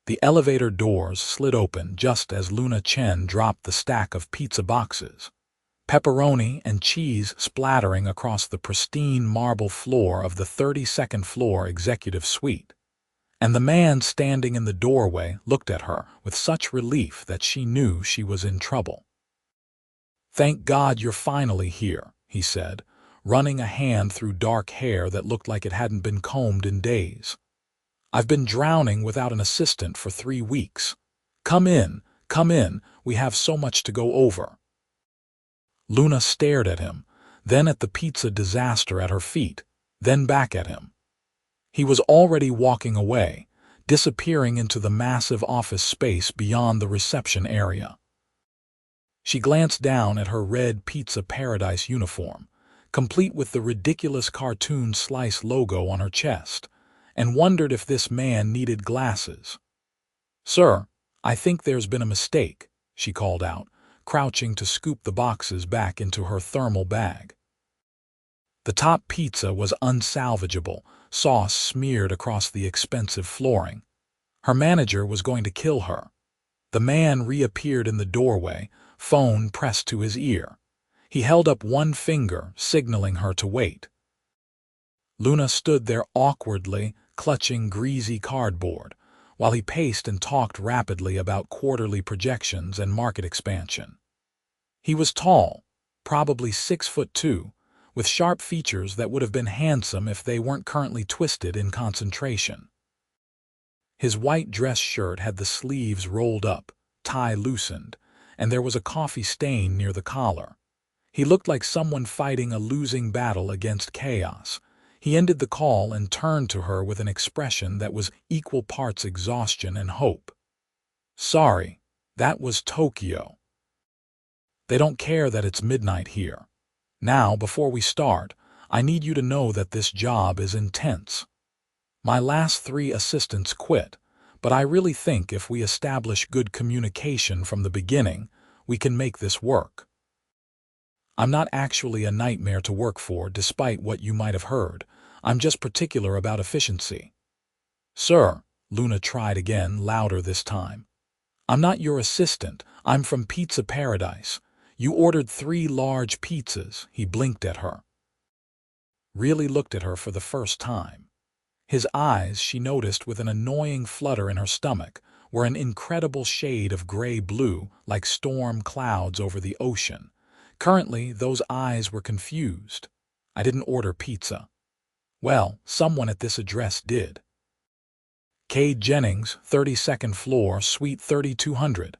The elevator doors slid open just as Chen dropped the stack of pizza boxes, pepperoni and cheese splattering across the pristine marble floor of the 32nd floor executive suite. And the man standing in the doorway looked at her with such relief that she knew she was in trouble. "Thank God you're finally here," he said, running a hand through dark hair that looked like it hadn't been combed in days. "I've been drowning without an assistant for 3 weeks. Come in, we have so much to go over." Luna stared at him, then at the pizza disaster at her feet, then back at him. He was already walking away, disappearing into the massive office space beyond the reception area. She glanced down at her red Pizza Paradise uniform, complete with the ridiculous cartoon slice logo on her chest, and wondered if this man needed glasses. "Sir, I think there's been a mistake," she called out, crouching to scoop the boxes back into her thermal bag. The top pizza was unsalvageable, sauce smeared across the expensive flooring. Her manager was going to kill her. The man reappeared in the doorway, phone pressed to his ear. He held up one finger, signaling her to wait. Luna stood there awkwardly, clutching greasy cardboard, while he paced and talked rapidly about quarterly projections and market expansion. He was tall, probably 6'2", with sharp features that would have been handsome if they weren't currently twisted in concentration. His white dress shirt had the sleeves rolled up, tie loosened, and there was a coffee stain near the collar. He looked like someone fighting a losing battle against chaos. He ended the call and turned to her with an expression that was equal parts exhaustion and hope. "Sorry, that was Tokyo. They don't care that it's midnight here. Now, before we start, I need you to know that this job is intense. My last 3 assistants quit, but I really think if we establish good communication from the beginning, we can make this work. I'm not actually a nightmare to work for, despite what you might have heard. I'm just particular about efficiency." "Sir," Luna tried again, louder this time. "I'm not your assistant. I'm from Pizza Paradise. You ordered 3 large pizzas." He blinked at her. Really looked at her for the first time. His eyes, she noticed with an annoying flutter in her stomach, were an incredible shade of gray-blue, like storm clouds over the ocean. Currently, those eyes were confused. "I didn't order pizza." "Well, someone at this address did." "Kade Jennings, 32nd floor, suite 3200.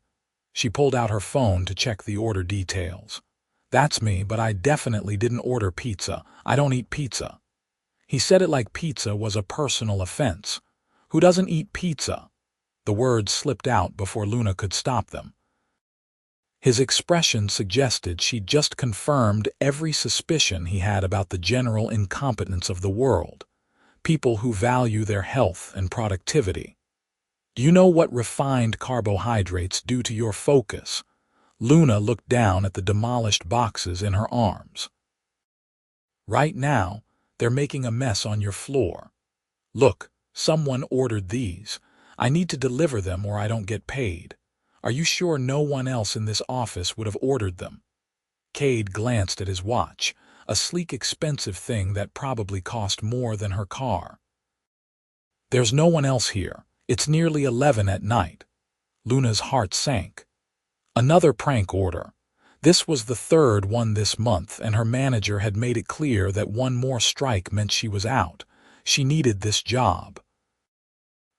She pulled out her phone to check the order details. "That's me, but I definitely didn't order pizza. I don't eat pizza." He said it like pizza was a personal offense. "Who doesn't eat pizza?" The words slipped out before Luna could stop them. His expression suggested she'd just confirmed every suspicion he had about the general incompetence of the world. People who value their health and productivity. "Do you know what refined carbohydrates do to your focus?" Luna looked down at the demolished boxes in her arms. "Right now, they're making a mess on your floor. Look, someone ordered these. I need to deliver them or I don't get paid. Are you sure no one else in this office would have ordered them?" Kade glanced at his watch, a sleek, expensive thing that probably cost more than her car. "There's no one else here. It's nearly 11 at night." Luna's heart sank. Another prank order. This was the 3rd one this month, and her manager had made it clear that one more strike meant she was out. She needed this job.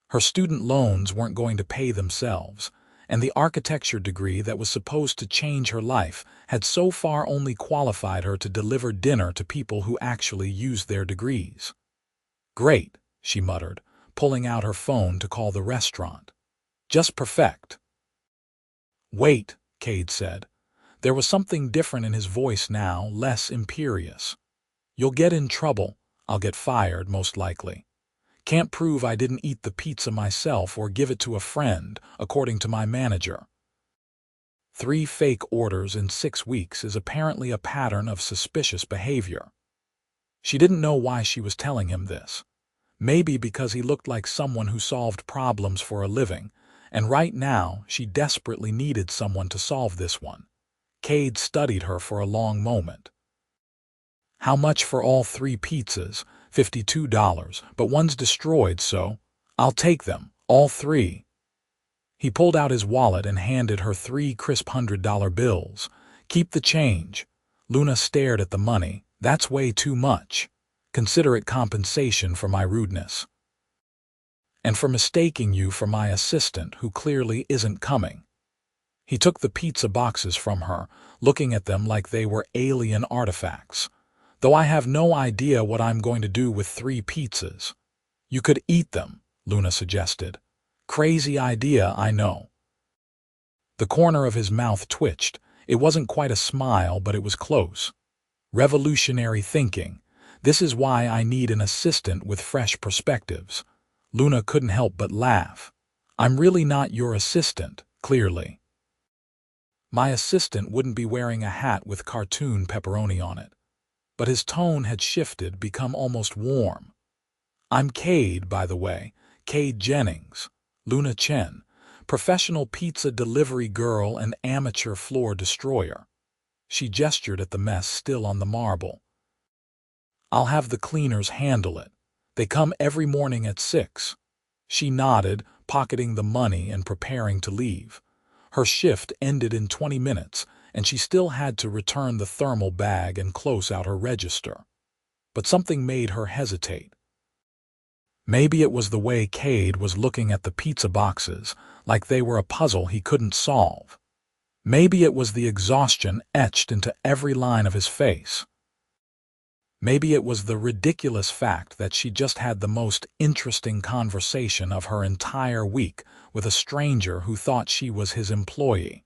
Her student loans weren't going to pay themselves, and the architecture degree that was supposed to change her life had so far only qualified her to deliver dinner to people who actually used their degrees. "Great," she muttered, pulling out her phone to call the restaurant. "Just perfect." "Wait," Kade said. There was something different in his voice now, less imperious. "You'll get in trouble. I'll get fired, most likely. Can't prove I didn't eat the pizza myself or give it to a friend, according to my manager." 3 fake orders in 6 weeks is apparently a pattern of suspicious behavior. She didn't know why she was telling him this. Maybe because he looked like someone who solved problems for a living, and right now she desperately needed someone to solve this one. Kade studied her for a long moment. "How much for all 3 pizzas?" $52, but one's destroyed, so I'll take them, all 3. He pulled out his wallet and handed her 3 crisp $100 bills. "Keep the change." Luna stared at the money. "That's way too much. Consider it compensation for my rudeness. And for mistaking you for my assistant who clearly isn't coming." He took the pizza boxes from her, looking at them like they were alien artifacts. "Though I have no idea what I'm going to do with 3 pizzas." "You could eat them," Luna suggested. "Crazy idea, I know." The corner of his mouth twitched. It wasn't quite a smile, but it was close. Revolutionary thinking. This is why I need an assistant with fresh perspectives. Luna couldn't help but laugh. "I'm really not your assistant, clearly." "My assistant wouldn't be wearing a hat with cartoon pepperoni on it." But his tone had shifted, become almost warm. "I'm Kade, by the way, Kade Jennings, Luna Chen, professional pizza delivery girl and amateur floor destroyer." She gestured at the mess still on the marble. "I'll have the cleaners handle it. They come every morning at 6. She nodded, pocketing the money and preparing to leave. Her shift ended in 20 minutes, and she still had to return the thermal bag and close out her register. But something made her hesitate. Maybe it was the way Kade was looking at the pizza boxes, like they were a puzzle he couldn't solve. Maybe it was the exhaustion etched into every line of his face. Maybe it was the ridiculous fact that she just had the most interesting conversation of her entire week with a stranger who thought she was his employee.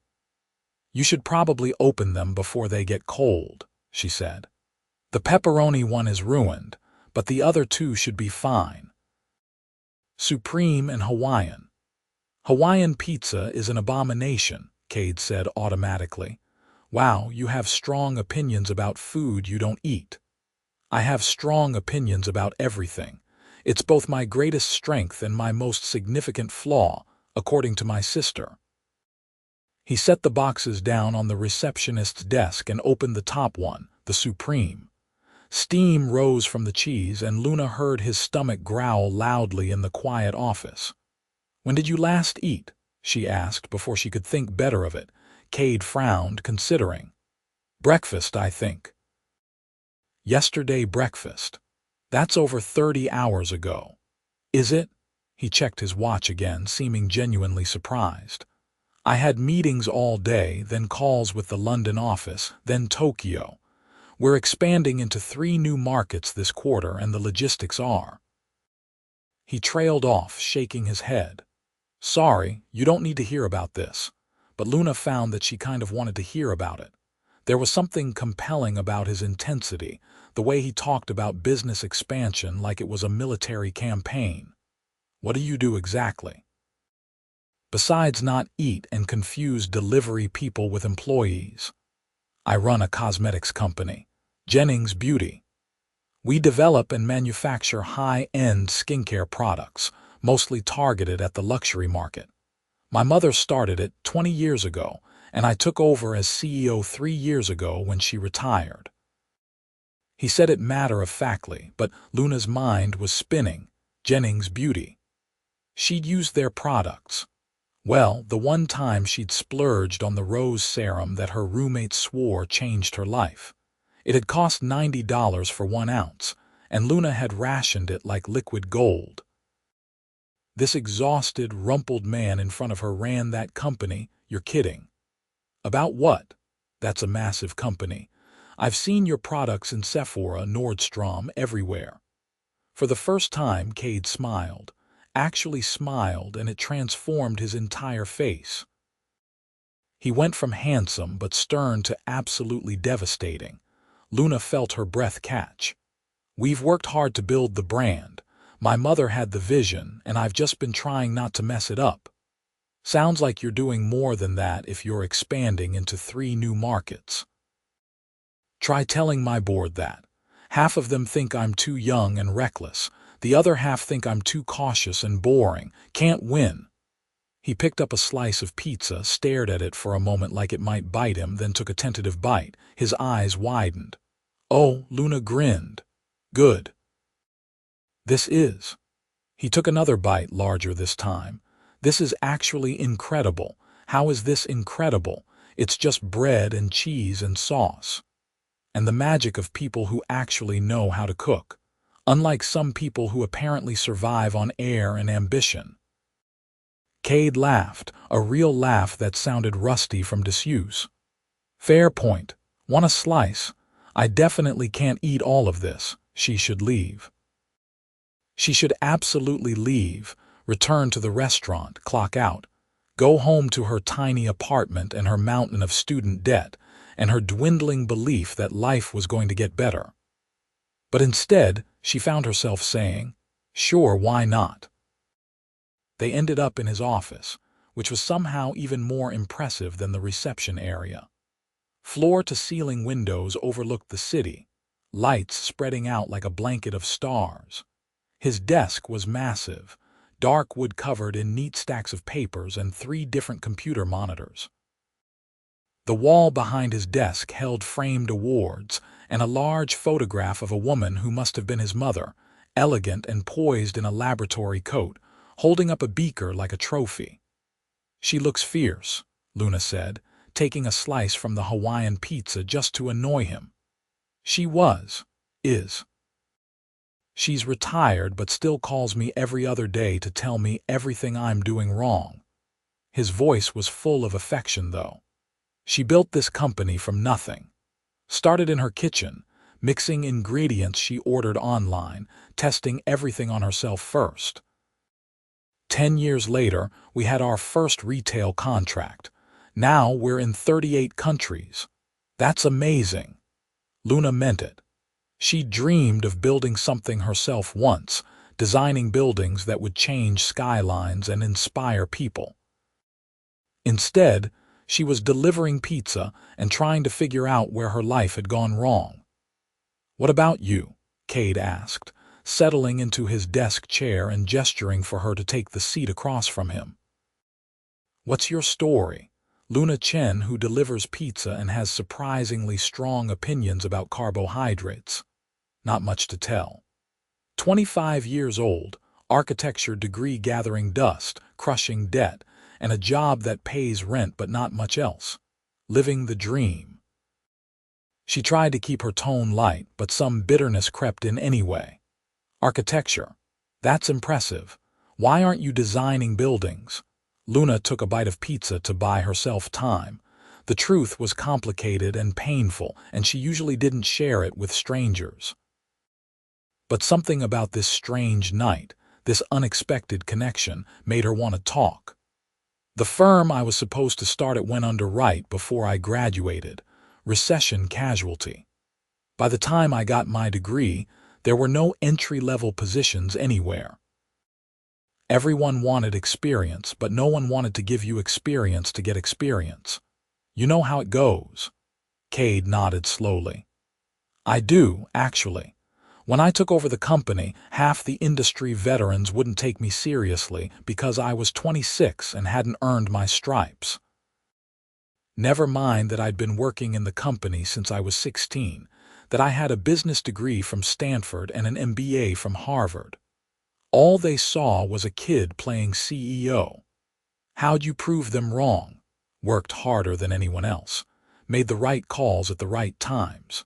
"You should probably open them before they get cold," she said. "The pepperoni one is ruined, but the other 2 should be fine." Supreme and Hawaiian. "Hawaiian pizza is an abomination," Kade said automatically. "Wow, you have strong opinions about food you don't eat." "I have strong opinions about everything. It's both my greatest strength and my most significant flaw, according to my sister." He set the boxes down on the receptionist's desk and opened the top one, the Supreme. Steam rose from the cheese, and Luna heard his stomach growl loudly in the quiet office. "When did you last eat?" she asked before she could think better of it. Kade frowned, considering. "Breakfast, I think." "Yesterday breakfast. That's over 30 hours ago." "Is it?" He checked his watch again, seeming genuinely surprised. "I had meetings all day, then calls with the London office, then Tokyo. We're expanding into 3 new markets this quarter, and the logistics are—" He trailed off, shaking his head. "Sorry, you don't need to hear about this." But Luna found that she kind of wanted to hear about it. There was something compelling about his intensity, the way he talked about business expansion like it was a military campaign. "What do you do exactly?" "Besides not eat and confuse delivery people with employees. I run a cosmetics company, Jennings Beauty. We develop and manufacture high-end skincare products, mostly targeted at the luxury market. My mother started it 20 years ago, and I took over as CEO 3 years ago when she retired." He said it matter-of-factly, but Luna's mind was spinning. Jennings Beauty. She'd used their products. Well, the one time she'd splurged on the rose serum that her roommate swore changed her life. It had cost $90 for 1 ounce, and Luna had rationed it like liquid gold. This exhausted, rumpled man in front of her ran that company. "You're kidding." "About what?" "That's a massive company. I've seen your products in Sephora, Nordstrom, everywhere." For the first time, Kade smiled. Actually smiled, and it transformed his entire face. He went from handsome but stern to absolutely devastating. Luna felt her breath catch. "We've worked hard to build the brand. My mother had the vision, and I've just been trying not to mess it up." "Sounds like you're doing more than that if you're expanding into 3 new markets." "Try telling my board that. Half of them think I'm too young and reckless. The other half think I'm too cautious and boring. Can't win." He picked up a slice of pizza, stared at it for a moment like it might bite him, then took a tentative bite. His eyes widened. "Oh," Luna grinned. "Good. This is." He took another bite, larger this time. "This is actually incredible." "How is this incredible?" "It's just bread and cheese and sauce. And the magic of people who actually know how to cook. Unlike some people who apparently survive on air and ambition." Kade laughed, a real laugh that sounded rusty from disuse. "Fair point. Want a slice? I definitely can't eat all of this. She should leave." She should absolutely leave, return to the restaurant, clock out, go home to her tiny apartment and her mountain of student debt and her dwindling belief that life was going to get better. But instead, she found herself saying, "Sure, why not?" They ended up in his office, which was somehow even more impressive than the reception area. Floor-to-ceiling windows overlooked the city, lights spreading out like a blanket of stars. His desk was massive, dark wood covered in neat stacks of papers and 3 different computer monitors. The wall behind his desk held framed awards and a large photograph of a woman who must have been his mother, elegant and poised in a laboratory coat, holding up a beaker like a trophy. "She looks fierce," Luna said, taking a slice from the Hawaiian pizza just to annoy him. "She is. She's retired but still calls me every other day to tell me everything I'm doing wrong." His voice was full of affection, though. "She built this company from nothing. Started in her kitchen, mixing ingredients she ordered online, testing everything on herself first. 10 years later, we had our first retail contract. Now we're in 38 countries. That's amazing." Luna meant it. She dreamed of building something herself once, designing buildings that would change skylines and inspire people. Instead, she was delivering pizza and trying to figure out where her life had gone wrong. "What about you?" Kade asked, settling into his desk chair and gesturing for her to take the seat across from him. "What's your story?" Luna Chen, who delivers pizza and has surprisingly strong opinions about carbohydrates. "Not much to tell. 25 years old, architecture degree gathering dust, crushing debt, and a job that pays rent but not much else. Living the dream." She tried to keep her tone light, but some bitterness crept in anyway. "Architecture. That's impressive. Why aren't you designing buildings?" Luna took a bite of pizza to buy herself time. The truth was complicated and painful, and she usually didn't share it with strangers. But something about this strange night, this unexpected connection, made her want to talk. "The firm I was supposed to start at went under right before I graduated. Recession casualty. By the time I got my degree, there were no entry-level positions anywhere. Everyone wanted experience, but no one wanted to give you experience to get experience. You know how it goes." Kade nodded slowly. "I do, actually. When I took over the company, half the industry veterans wouldn't take me seriously because I was 26 and hadn't earned my stripes. Never mind that I'd been working in the company since I was 16, that I had a business degree from Stanford and an MBA from Harvard. All they saw was a kid playing CEO. How'd you prove them wrong? Worked harder than anyone else. Made the right calls at the right times.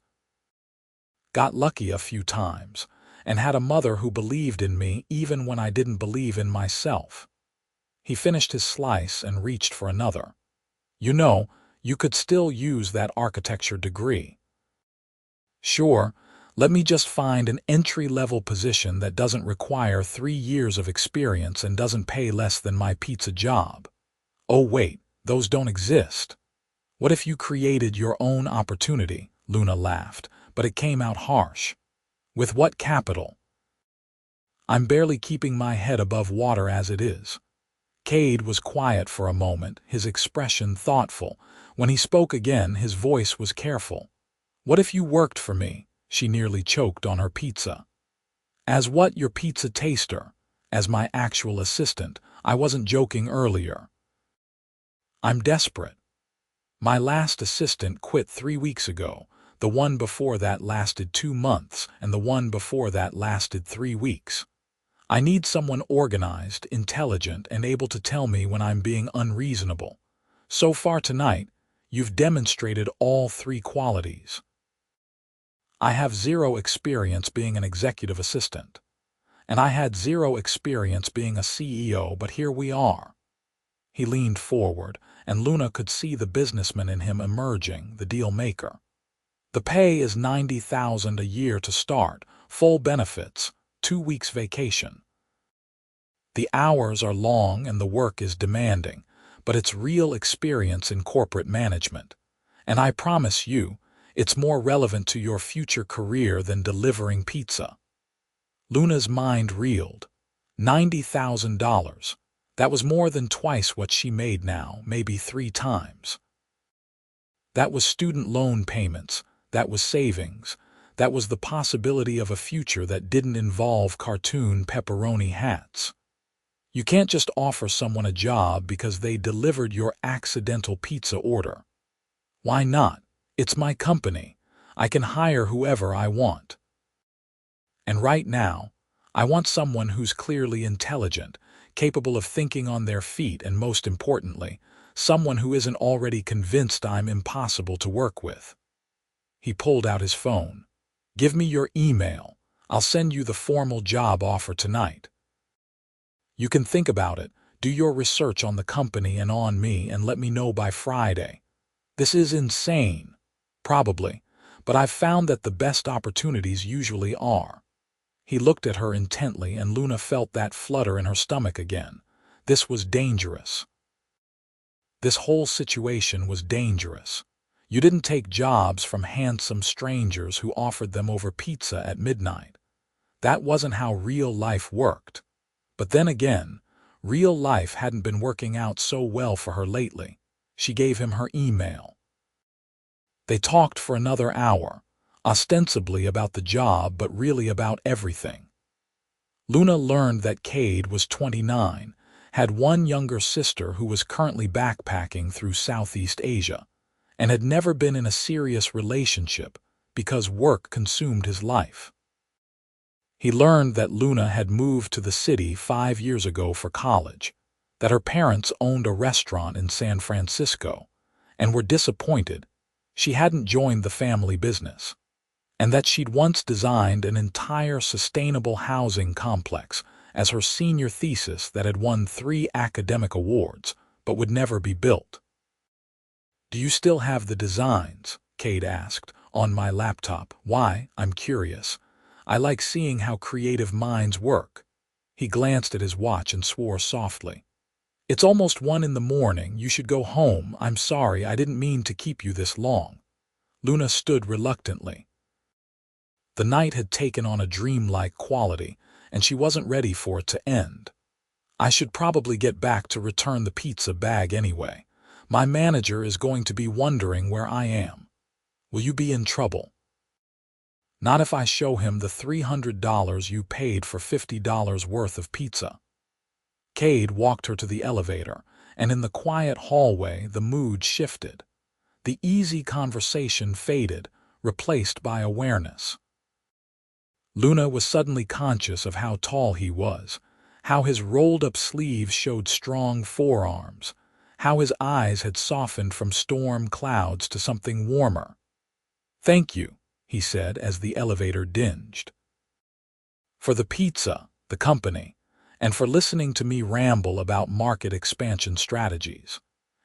Got lucky a few times, and had a mother who believed in me even when I didn't believe in myself." He finished his slice and reached for another. "You know, you could still use that architecture degree." "Sure, let me just find an entry-level position that doesn't require 3 years of experience and doesn't pay less than my pizza job." "Oh wait, those don't exist." "What if you created your own opportunity?" Luna laughed, but it came out harsh. "With what capital? I'm barely keeping my head above water as it is." Kade was quiet for a moment, his expression thoughtful. When he spoke again, his voice was careful. "What if you worked for me?" She nearly choked on her pizza. "As what, your pizza taster?" "As my actual assistant. I wasn't joking earlier. I'm desperate. My last assistant quit 3 weeks ago. The one before that lasted 2 months, and the one before that lasted 3 weeks. I need someone organized, intelligent, and able to tell me when I'm being unreasonable. So far tonight, you've demonstrated all three qualities. I have zero experience being an executive assistant. And I had zero experience being a CEO, but here we are. He leaned forward, and Luna could see the businessman in him emerging, the deal maker. The pay is $90,000 a year to start, full benefits, 2 weeks vacation. The hours are long and the work is demanding, but it's real experience in corporate management. And I promise you, it's more relevant to your future career than delivering pizza. Luna's mind reeled. $90,000. That was more than twice what she made now, maybe 3 times. That was student loan payments, that was savings, that was the possibility of a future that didn't involve cartoon pepperoni hats. You can't just offer someone a job because they delivered your accidental pizza order. Why not? It's my company. I can hire whoever I want. And right now, I want someone who's clearly intelligent, capable of thinking on their feet, and most importantly, someone who isn't already convinced I'm impossible to work with. He pulled out his phone. Give me your email. I'll send you the formal job offer tonight. You can think about it, do your research on the company and on me, and let me know by Friday. This is insane. Probably, but I've found that the best opportunities usually are. He looked at her intently, and Luna felt that flutter in her stomach again. This was dangerous. This whole situation was dangerous. You didn't take jobs from handsome strangers who offered them over pizza at midnight. That wasn't how real life worked. But then again, real life hadn't been working out so well for her lately. She gave him her email. They talked for another hour, ostensibly about the job but really about everything. Luna learned that Kade was 29, had one younger sister who was currently backpacking through Southeast Asia, and had never been in a serious relationship because work consumed his life. He learned that Luna had moved to the city 5 years ago for college, that her parents owned a restaurant in San Francisco and were disappointed she hadn't joined the family business, and that she'd once designed an entire sustainable housing complex as her senior thesis that had won 3 academic awards but would never be built. "Do you still have the designs?" Kade asked. "On my laptop." "Why? I'm curious. I like seeing how creative minds work." He glanced at his watch and swore softly. "It's almost 1 in the morning. You should go home. I'm sorry, I didn't mean to keep you this long." Luna stood reluctantly. The night had taken on a dreamlike quality, and she wasn't ready for it to end. "I should probably get back to return the pizza bag anyway. My manager is going to be wondering where I am." "Will you be in trouble?" "Not if I show him the $300 you paid for $50 worth of pizza." Kade walked her to the elevator, and in the quiet hallway the mood shifted. The easy conversation faded, replaced by awareness. Luna was suddenly conscious of how tall he was, how his rolled-up sleeves showed strong forearms, how his eyes had softened from storm clouds to something warmer. "Thank you," he said as the elevator dinged. "For the pizza, the company, and for listening to me ramble about market expansion strategies.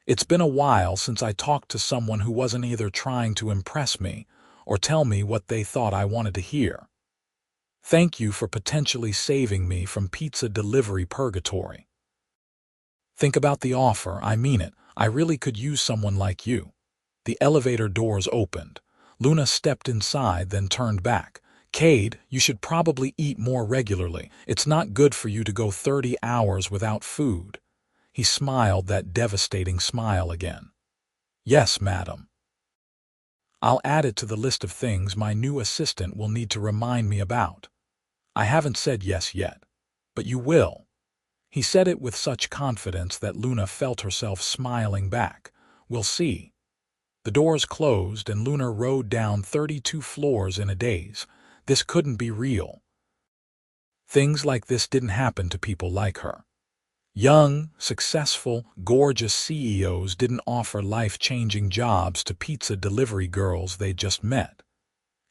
It's been a while since I talked to someone who wasn't either trying to impress me or tell me what they thought I wanted to hear. Thank you for potentially saving me from pizza delivery purgatory. Think about the offer, I mean it. I really could use someone like you." The elevator doors opened. Luna stepped inside, then turned back. "Kade, you should probably eat more regularly. It's not good for you to go 30 hours without food." He smiled that devastating smile again. "Yes, madam. I'll add it to the list of things my new assistant will need to remind me about." "I haven't said yes yet." "But you will." He said it with such confidence that Luna felt herself smiling back. "We'll see." The doors closed and Luna rode down 32 floors in a daze. This couldn't be real. Things like this didn't happen to people like her. Young, successful, gorgeous CEOs didn't offer life-changing jobs to pizza delivery girls they just met.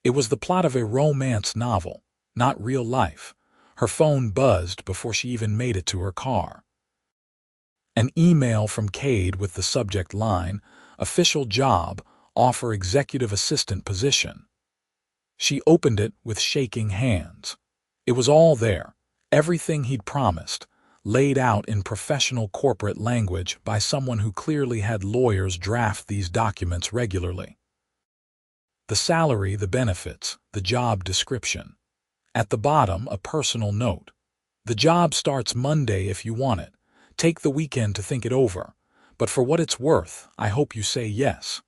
It was the plot of a romance novel, not real life. Her phone buzzed before she even made it to her car. An email from Kade with the subject line, "Official job, offer executive assistant position." She opened it with shaking hands. It was all there, everything he'd promised, laid out in professional corporate language by someone who clearly had lawyers draft these documents regularly. The salary, the benefits, the job description. At the bottom, a personal note. "The job starts Monday if you want it. Take the weekend to think it over. But for what it's worth, I hope you say yes.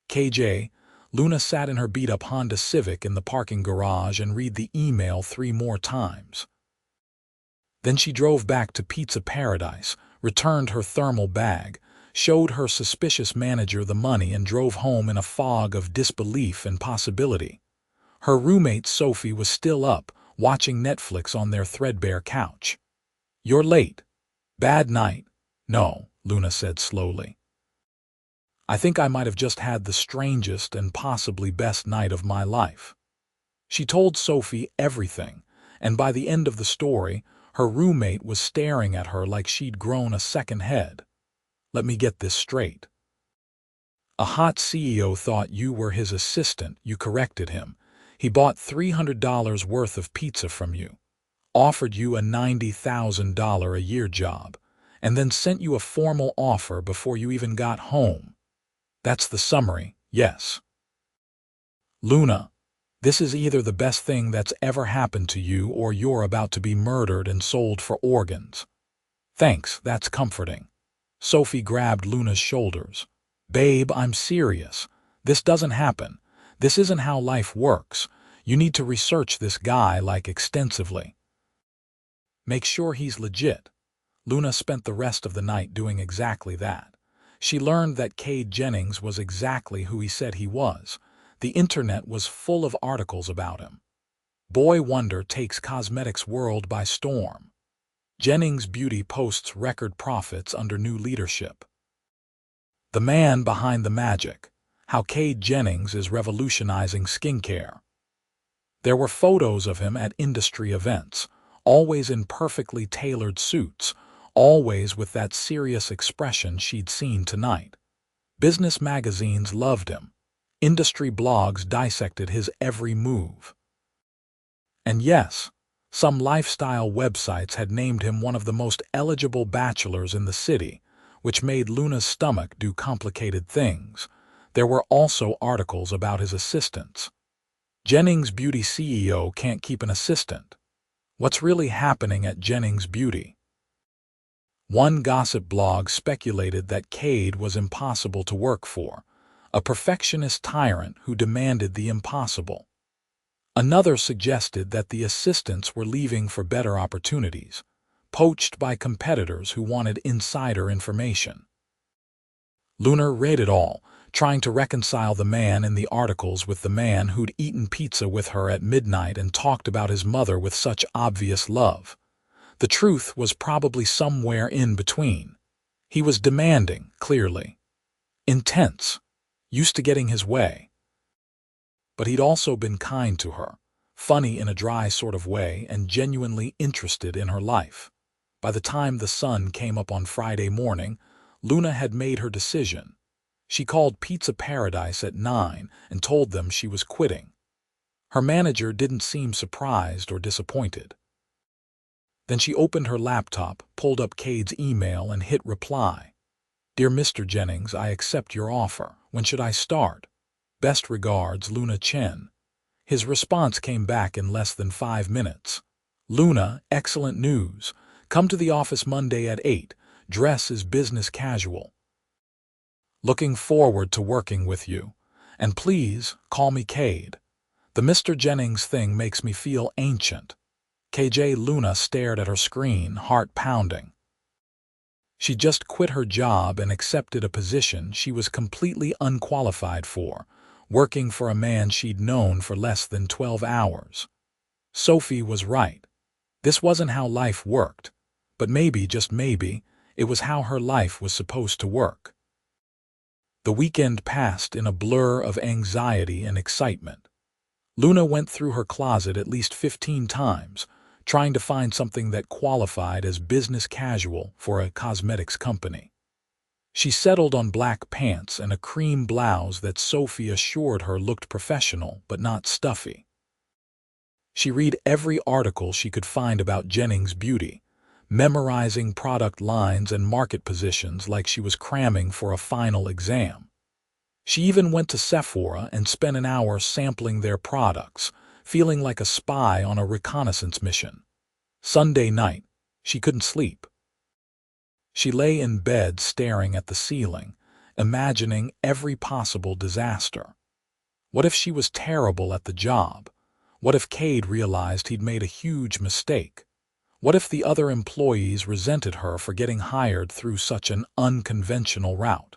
KJ." Luna sat in her beat-up Honda Civic in the parking garage and read the email 3 more times. Then she drove back to Pizza Paradise, returned her thermal bag, showed her suspicious manager the money and drove home in a fog of disbelief and possibility. Her roommate Sophie was still up, watching Netflix on their threadbare couch. "You're late." "Bad night." "No," Luna said slowly. "I think I might have just had the strangest and possibly best night of my life." She told Sophie everything, and by the end of the story, her roommate was staring at her like she'd grown a second head. "Let me get this straight. A hot CEO thought you were his assistant, you corrected him. He bought $300 worth of pizza from you, offered you a $90,000 a year job, and then sent you a formal offer before you even got home. That's the summary, yes. Luna, this is either the best thing that's ever happened to you or you're about to be murdered and sold for organs." "Thanks, that's comforting." Sophie grabbed Luna's shoulders. "Babe, I'm serious. This doesn't happen. This isn't how life works. You need to research this guy, like, extensively. Make sure he's legit." Luna spent the rest of the night doing exactly that. She learned that Kade Jennings was exactly who he said he was. The internet was full of articles about him. Boy Wonder takes cosmetics world by storm. Jennings Beauty posts record profits under new leadership. The man behind the magic. How Kade Jennings is revolutionizing skincare. There were photos of him at industry events, always in perfectly tailored suits, always with that serious expression she'd seen tonight. Business magazines loved him. Industry blogs dissected his every move. And yes, some lifestyle websites had named him one of the most eligible bachelors in the city, which made Luna's stomach do complicated things. There were also articles about his assistants. Jennings Beauty CEO can't keep an assistant. What's really happening at Jennings Beauty? One gossip blog speculated that Kade was impossible to work for, a perfectionist tyrant who demanded the impossible. Another suggested that the assistants were leaving for better opportunities, poached by competitors who wanted insider information. Luna read it all, trying to reconcile the man in the articles with the man who'd eaten pizza with her at midnight and talked about his mother with such obvious love. The truth was probably somewhere in between. He was demanding, clearly. Intense. Used to getting his way. But he'd also been kind to her, funny in a dry sort of way and genuinely interested in her life. By the time the sun came up on Friday morning, Luna had made her decision. She called Pizza Paradise at 9 and told them she was quitting. Her manager didn't seem surprised or disappointed. Then she opened her laptop, pulled up Kade's email and hit reply. "Dear Mr. Jennings, I accept your offer. When should I start? Best regards, Luna Chen." His response came back in less than 5 minutes. "Luna, excellent news. Come to the office Monday at 8. Dress is business casual. Looking forward to working with you. And please, call me Kade. The Mr. Jennings thing makes me feel ancient." KJ Luna stared at her screen, heart pounding. She just quit her job and accepted a position she was completely unqualified for, working for a man she'd known for less than 12 hours. Sophie was right. This wasn't how life worked, but maybe, just maybe, it was how her life was supposed to work. The weekend passed in a blur of anxiety and excitement. Luna went through her closet at least 15 times, trying to find something that qualified as business casual for a cosmetics company. She settled on black pants and a cream blouse that Sophie assured her looked professional but not stuffy. She read every article she could find about Jennings' beauty, memorizing product lines and market positions like she was cramming for a final exam. She even went to Sephora and spent an hour sampling their products, feeling like a spy on a reconnaissance mission. Sunday night, she couldn't sleep. She lay in bed staring at the ceiling, imagining every possible disaster. What if she was terrible at the job? What if Kade realized he'd made a huge mistake? What if the other employees resented her for getting hired through such an unconventional route?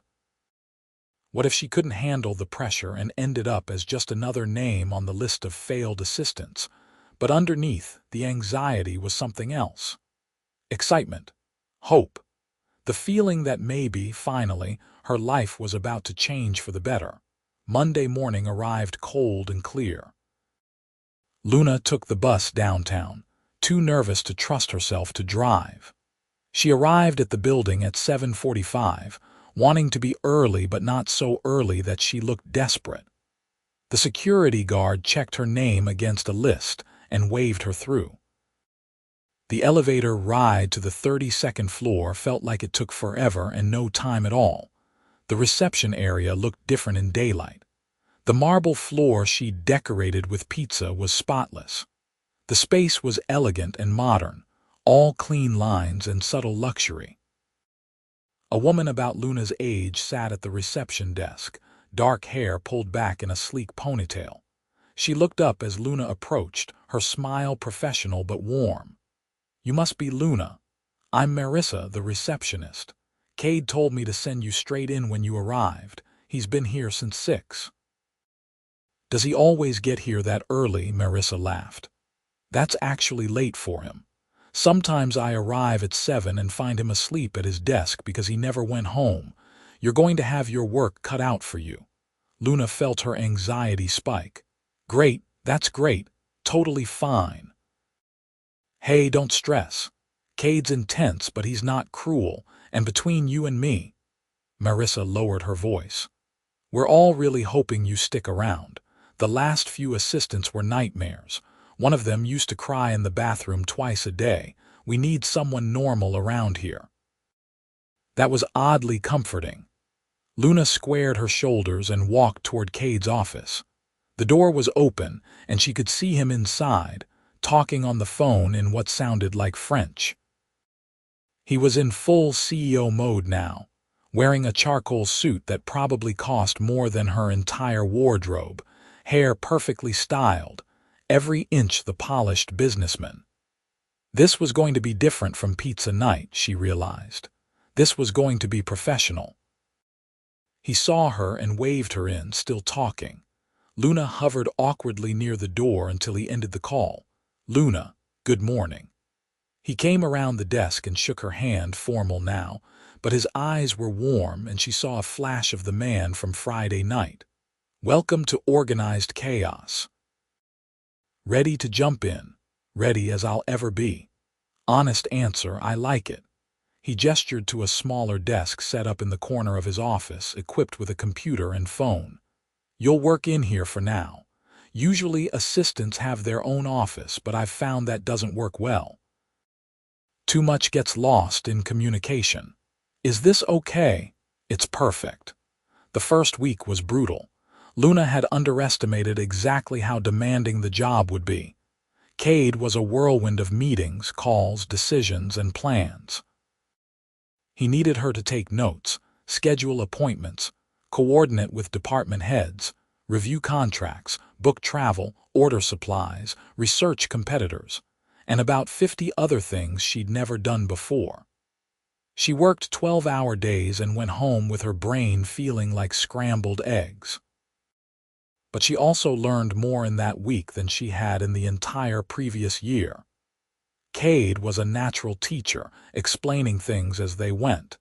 What if she couldn't handle the pressure and ended up as just another name on the list of failed assistants, but underneath, the anxiety was something else? Excitement, hope, the feeling that maybe, finally, her life was about to change for the better. Monday morning arrived cold and clear. Luna took the bus downtown, too nervous to trust herself to drive. She arrived at the building at 7:45, wanting to be early but not so early that she looked desperate. The security guard checked her name against a list and waved her through. The elevator ride to the 32nd floor felt like it took forever and no time at all. The reception area looked different in daylight. The marble floor she'd decorated with pizza was spotless. The space was elegant and modern, all clean lines and subtle luxury. A woman about Luna's age sat at the reception desk, dark hair pulled back in a sleek ponytail. She looked up as Luna approached, her smile professional but warm. "You must be Luna. I'm Marissa, the receptionist. Kade told me to send you straight in when you arrived. He's been here since 6. "Does he always get here that early?" Marissa laughed. "That's actually late for him. Sometimes I arrive at 7 and find him asleep at his desk because he never went home. You're going to have your work cut out for you." Luna felt her anxiety spike. "Great, that's great. Totally fine." "Hey, don't stress. Kade's intense, but he's not cruel, and between you and me," Marissa lowered her voice, "we're all really hoping you stick around. The last few assistants were nightmares. One of them used to cry in the bathroom twice a day. We need someone normal around here." That was oddly comforting. Luna squared her shoulders and walked toward Kade's office. The door was open, and she could see him inside, talking on the phone in what sounded like French. He was in full CEO mode now, wearing a charcoal suit that probably cost more than her entire wardrobe, hair perfectly styled, every inch the polished businessman. This was going to be different from pizza night, she realized. This was going to be professional. He saw her and waved her in, still talking. Luna hovered awkwardly near the door until he ended the call. "Luna, good morning." He came around the desk and shook her hand, formal now, but his eyes were warm and she saw a flash of the man from Friday night. "Welcome to organized chaos." "Ready to jump in. Ready as I'll ever be." "Honest answer, I like it." He gestured to a smaller desk set up in the corner of his office, equipped with a computer and phone. "You'll work in here for now. Usually assistants have their own office, but I've found that doesn't work well. Too much gets lost in communication." "Is this okay?" "It's perfect." The first week was brutal. Luna had underestimated exactly how demanding the job would be. Kade was a whirlwind of meetings, calls, decisions, and plans. He needed her to take notes, schedule appointments, coordinate with department heads, review contracts, book travel, order supplies, research competitors. and about 50 other things she'd never done before. She worked 12-hour days and went home with her brain feeling like scrambled eggs. But she also learned more in that week than she had in the entire previous year. Kade was a natural teacher, explaining things as they went,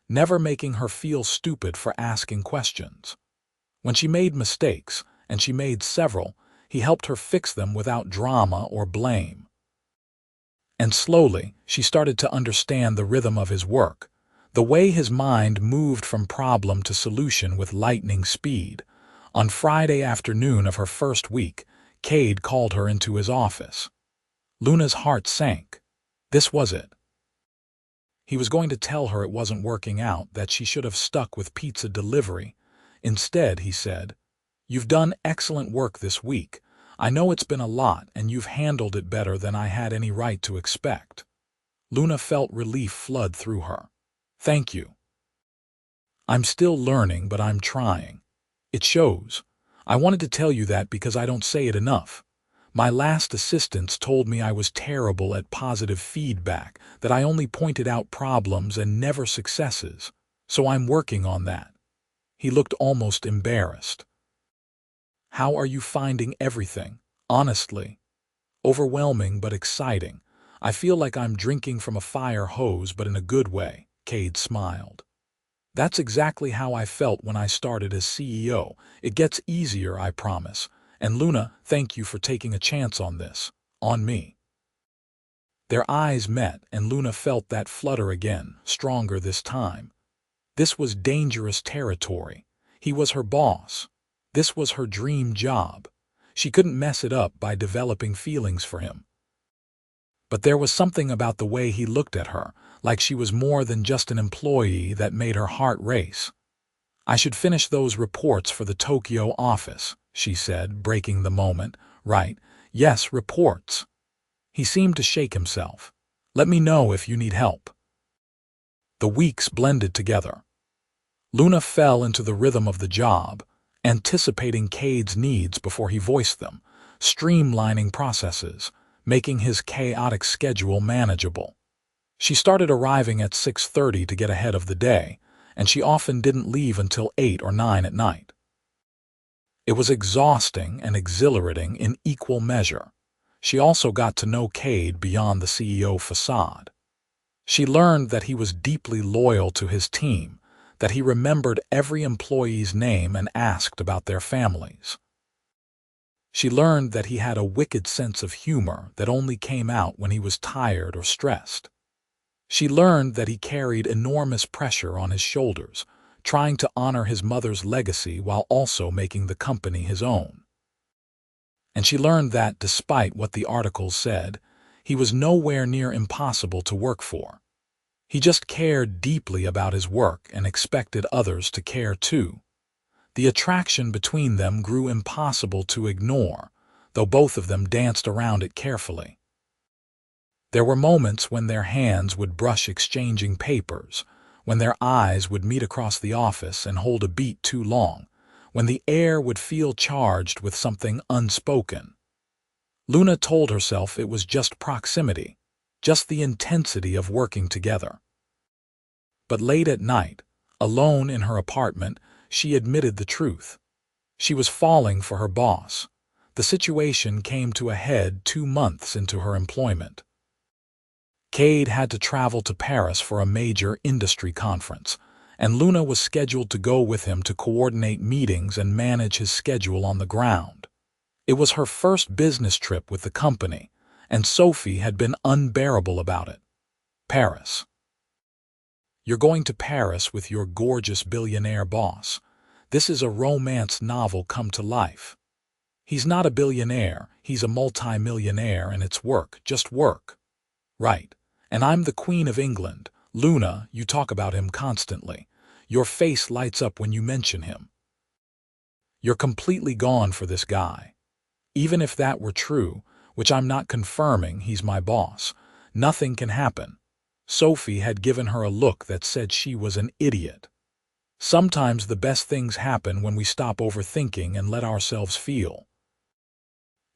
never making her feel stupid for asking questions. When she made mistakes, and she made several, he helped her fix them without drama or blame. And slowly, she started to understand the rhythm of his work, the way his mind moved from problem to solution with lightning speed. On Friday afternoon of her first week, Kade called her into his office. Luna's heart sank. This was it. He was going to tell her it wasn't working out, that she should have stuck with pizza delivery. Instead, he said, "You've done excellent work this week. I know it's been a lot, and you've handled it better than I had any right to expect." Luna felt relief flood through her. "Thank you. I'm still learning, but I'm trying. It shows. I wanted to tell you that because I don't say it enough. My last assistants told me I was terrible at positive feedback, that I only pointed out problems and never successes. So I'm working on that." He looked almost embarrassed. "How are you finding everything?" "Honestly, overwhelming but exciting. I feel like I'm drinking from a fire hose, but in a good way," Kade smiled. "That's exactly how I felt when I started as CEO. It gets easier, I promise. And Luna, thank you for taking a chance on this. On me." Their eyes met, and Luna felt that flutter again, stronger this time. This was dangerous territory. He was her boss. This was her dream job. She couldn't mess it up by developing feelings for him. But there was something about the way he looked at her, like she was more than just an employee, that made her heart race. "I should finish those reports for the Tokyo office," she said, breaking the moment. "Right. Yes, reports." He seemed to shake himself. "Let me know if you need help." The weeks blended together. Luna fell into the rhythm of the job, anticipating Kade's needs before he voiced them, streamlining processes, making his chaotic schedule manageable. She started arriving at 6:30 to get ahead of the day, and she often didn't leave until 8 or 9 at night. It was exhausting and exhilarating in equal measure. She also got to know Kade beyond the CEO facade. She learned that he was deeply loyal to his team, that he remembered every employee's name and asked about their families. She learned that he had a wicked sense of humor that only came out when he was tired or stressed. She learned that he carried enormous pressure on his shoulders, trying to honor his mother's legacy while also making the company his own. And she learned that, despite what the articles said, he was nowhere near impossible to work for. He just cared deeply about his work and expected others to care too. The attraction between them grew impossible to ignore, though both of them danced around it carefully. There were moments when their hands would brush exchanging papers, when their eyes would meet across the office and hold a beat too long, when the air would feel charged with something unspoken. Luna told herself it was just proximity, just the intensity of working together. But late at night, alone in her apartment, she admitted the truth. She was falling for her boss. The situation came to a head 2 months into her employment. Kade had to travel to Paris for a major industry conference, and Luna was scheduled to go with him to coordinate meetings and manage his schedule on the ground. It was her first business trip with the company, and Sophie had been unbearable about it. Paris. "You're going to Paris with your gorgeous billionaire boss. This is a romance novel come to life. He's not a billionaire, he's a multi-millionaire, and it's work, just work." "Right. And I'm the Queen of England. Luna, you talk about him constantly. Your face lights up when you mention him. You're completely gone for this guy. Even if that were true, which I'm not confirming, he's my boss, nothing can happen." Sophie had given her a look that said she was an idiot. Sometimes the best things happen when we stop overthinking and let ourselves feel.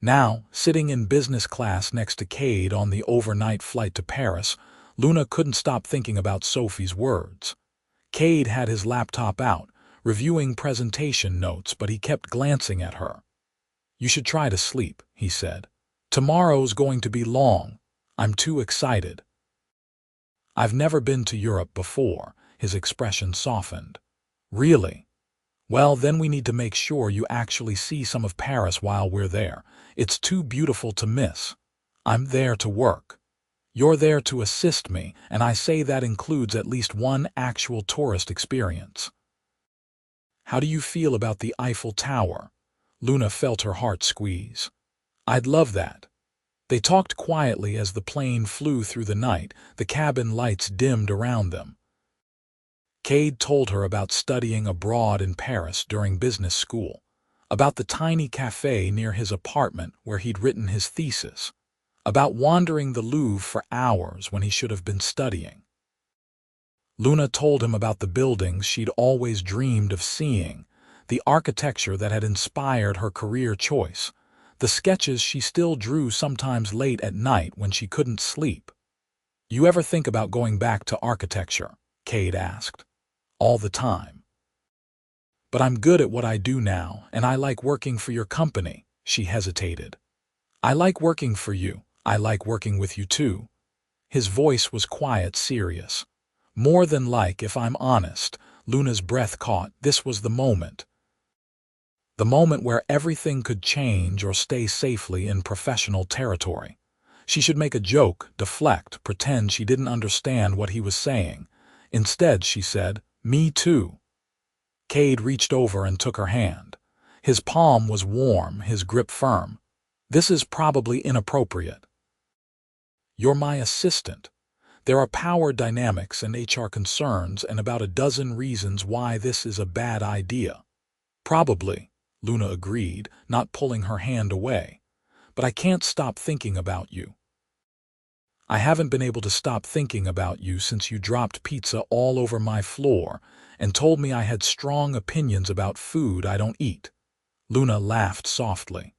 Now, sitting in business class next to Kade on the overnight flight to Paris, Luna couldn't stop thinking about Sophie's words. Kade had his laptop out, reviewing presentation notes, but he kept glancing at her. "You should try to sleep," he said. "Tomorrow's going to be long. I'm too excited." "I've never been to Europe before," his expression softened. "Really? Well, then we need to make sure you actually see some of Paris while we're there. It's too beautiful to miss. I'm there to work. You're there to assist me, and I say that includes at least one actual tourist experience." "How do you feel about the Eiffel Tower?" Luna felt her heart squeeze. "I'd love that." They talked quietly as the plane flew through the night, the cabin lights dimmed around them. Kade told her about studying abroad in Paris during business school, about the tiny cafe near his apartment where he'd written his thesis, about wandering the Louvre for hours when he should have been studying. Luna told him about the buildings she'd always dreamed of seeing, the architecture that had inspired her career choice, the sketches she still drew sometimes late at night when she couldn't sleep. "You ever think about going back to architecture?" Kade asked. "All the time." "But I'm good at what I do now, and I like working for your company," she hesitated. "I like working for you. I like working with you too." His voice was quiet, serious. More than like, if I'm honest. Luna's breath caught. This was the moment. The moment where everything could change or stay safely in professional territory. She should make a joke, deflect, pretend she didn't understand what he was saying. Instead, she said, "Me too." Kade reached over and took her hand. His palm was warm, his grip firm. "This is probably inappropriate. You're my assistant. There are power dynamics and HR concerns and about a dozen reasons why this is a bad idea." "Probably," Luna agreed, not pulling her hand away. "But I can't stop thinking about you." "I haven't been able to stop thinking about you since you dropped pizza all over my floor and told me I had strong opinions about food I don't eat." Luna laughed softly.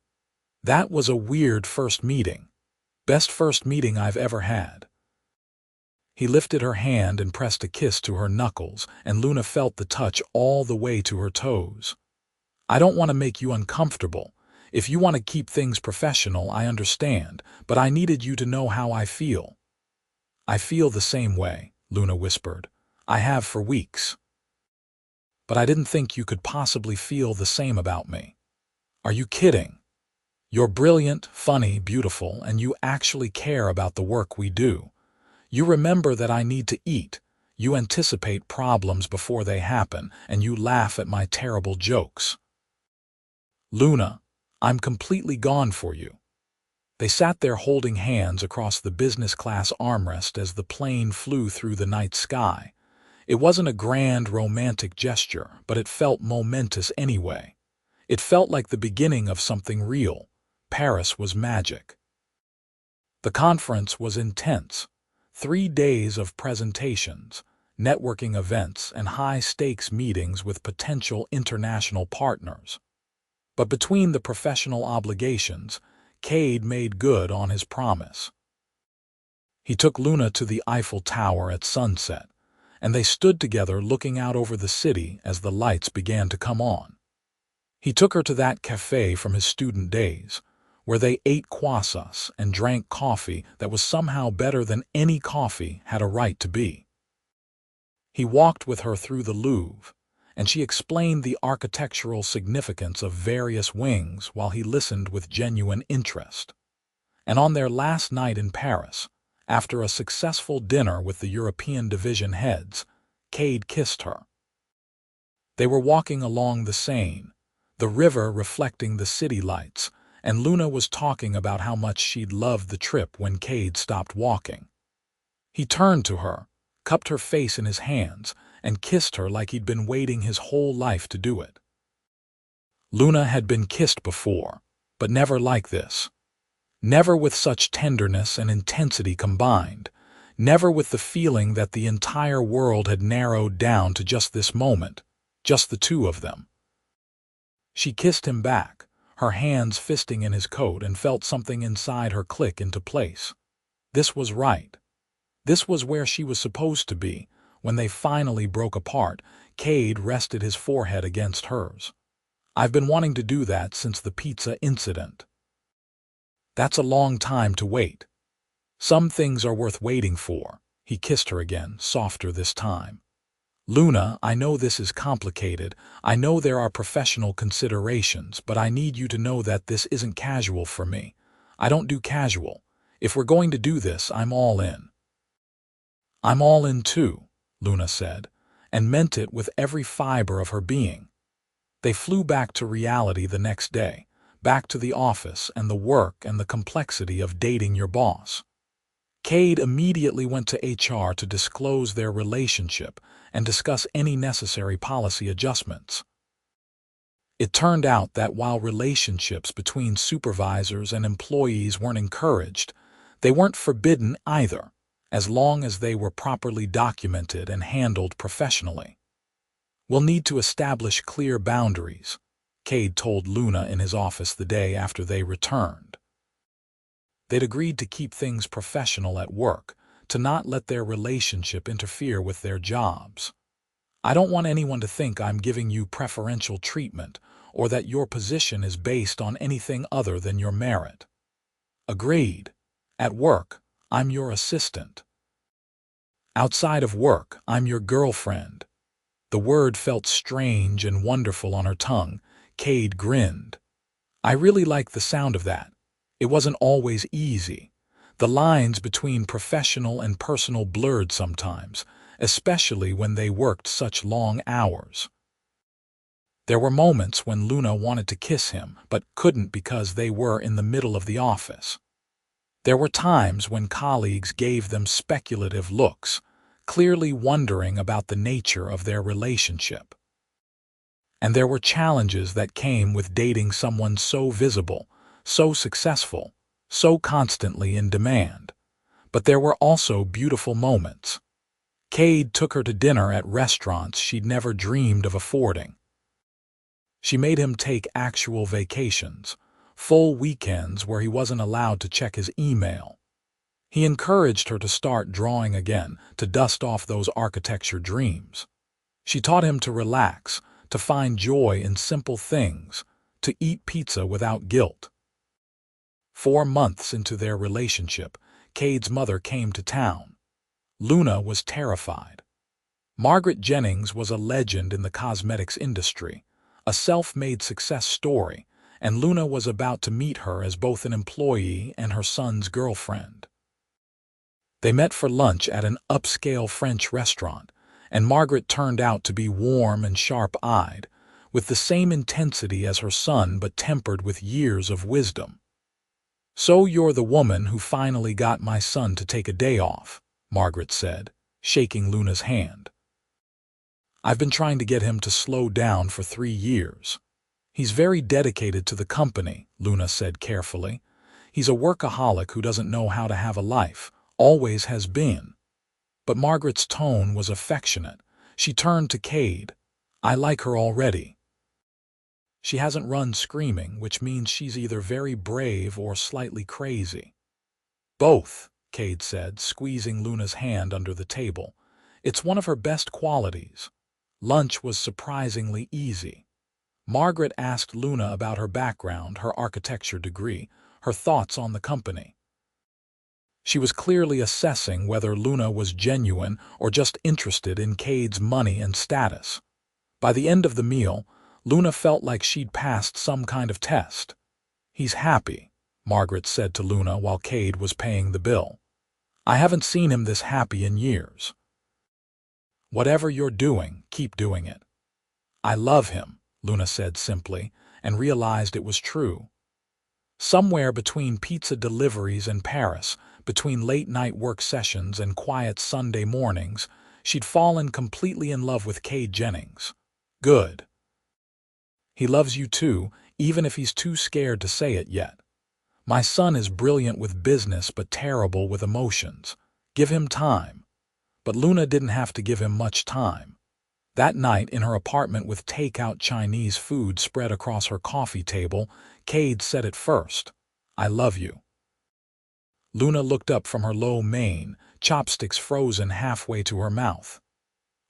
"That was a weird first meeting. Best first meeting I've ever had." He lifted her hand and pressed a kiss to her knuckles, and Luna felt the touch all the way to her toes. "I don't want to make you uncomfortable. If you want to keep things professional, I understand, but I needed you to know how I feel." "I feel the same way," Luna whispered. "I have for weeks. But I didn't think you could possibly feel the same about me." "Are you kidding? You're brilliant, funny, beautiful, and you actually care about the work we do. You remember that I need to eat. You anticipate problems before they happen, and you laugh at my terrible jokes." "Luna, I'm completely gone for you." They sat there holding hands across the business class armrest as the plane flew through the night sky. It wasn't a grand romantic gesture, but it felt momentous anyway. It felt like the beginning of something real. Paris was magic. The conference was intense. 3 days of presentations, networking events, and high-stakes meetings with potential international partners. But between the professional obligations, Kade made good on his promise. He took Luna to the Eiffel Tower at sunset, and they stood together looking out over the city as the lights began to come on. He took her to that cafe from his student days, where they ate croissants and drank coffee that was somehow better than any coffee had a right to be. He walked with her through the Louvre, and she explained the architectural significance of various wings while he listened with genuine interest. And on their last night in Paris, after a successful dinner with the European division heads, Kade kissed her. They were walking along the Seine, the river reflecting the city lights, and Luna was talking about how much she'd loved the trip when Kade stopped walking. He turned to her, cupped her face in his hands, and kissed her like he'd been waiting his whole life to do it. Luna had been kissed before, but never like this. Never with such tenderness and intensity combined. Never with the feeling that the entire world had narrowed down to just this moment, just the two of them. She kissed him back, her hands fisting in his coat, and felt something inside her click into place. This was right. This was where she was supposed to be. When they finally broke apart, Kade rested his forehead against hers. "I've been wanting to do that since the pizza incident." "That's a long time to wait." "Some things are worth waiting for." He kissed her again, softer this time. "Luna, I know this is complicated. I know there are professional considerations, but I need you to know that this isn't casual for me. I don't do casual. If we're going to do this, I'm all in." "I'm all in too," Luna said, and meant it with every fiber of her being. They flew back to reality the next day, back to the office and the work and the complexity of dating your boss. Kade immediately went to HR to disclose their relationship and discuss any necessary policy adjustments. It turned out that while relationships between supervisors and employees weren't encouraged, they weren't forbidden either, as long as they were properly documented and handled professionally. "We'll need to establish clear boundaries," Kade told Luna in his office the day after they returned. They'd agreed to keep things professional at work, to not let their relationship interfere with their jobs. "I don't want anyone to think I'm giving you preferential treatment or that your position is based on anything other than your merit." "Agreed. At work, I'm your assistant. Outside of work, I'm your girlfriend." The word felt strange and wonderful on her tongue. Kade grinned. "I really like the sound of that. It wasn't always easy. The lines between professional and personal blurred sometimes, especially when they worked such long hours." There were moments when Luna wanted to kiss him, but couldn't because they were in the middle of the office. There were times when colleagues gave them speculative looks, clearly wondering about the nature of their relationship. And there were challenges that came with dating someone so visible, so successful, so constantly in demand. But there were also beautiful moments. Kade took her to dinner at restaurants she'd never dreamed of affording. She made him take actual vacations, full weekends where he wasn't allowed to check his email. He encouraged her to start drawing again, to dust off those architecture dreams. She taught him to relax, to find joy in simple things, to eat pizza without guilt. 4 months into their relationship, Kade's mother came to town. Luna was terrified. Kade Jennings was a legend in the cosmetics industry, a self-made success story, and Luna was about to meet her as both an employee and her son's girlfriend. They met for lunch at an upscale French restaurant, and Margaret turned out to be warm and sharp-eyed, with the same intensity as her son but tempered with years of wisdom. "So you're the woman who finally got my son to take a day off," Margaret said, shaking Luna's hand. "I've been trying to get him to slow down for 3 years. He's very dedicated to the company," Luna said carefully. "He's a workaholic who doesn't know how to have a life, always has been." But Margaret's tone was affectionate. She turned to Kade. "I like her already. She hasn't run screaming, which means she's either very brave or slightly crazy." "Both," Kade said, squeezing Luna's hand under the table. "It's one of her best qualities." Lunch was surprisingly easy. Margaret asked Luna about her background, her architecture degree, her thoughts on the company. She was clearly assessing whether Luna was genuine or just interested in Kade's money and status. By the end of the meal, Luna felt like she'd passed some kind of test. "He's happy," Margaret said to Luna while Kade was paying the bill. "I haven't seen him this happy in years." "Whatever you're doing, keep doing it." "I love him," Luna said simply, and realized it was true. Somewhere between pizza deliveries in Paris, between late-night work sessions and quiet Sunday mornings, she'd fallen completely in love with Kade Jennings. Good. "He loves you too, even if he's too scared to say it yet. My son is brilliant with business but terrible with emotions. Give him time." But Luna didn't have to give him much time. That night, in her apartment with takeout Chinese food spread across her coffee table, Kade said it first. "I love you." Luna looked up from her lo mein, chopsticks frozen halfway to her mouth.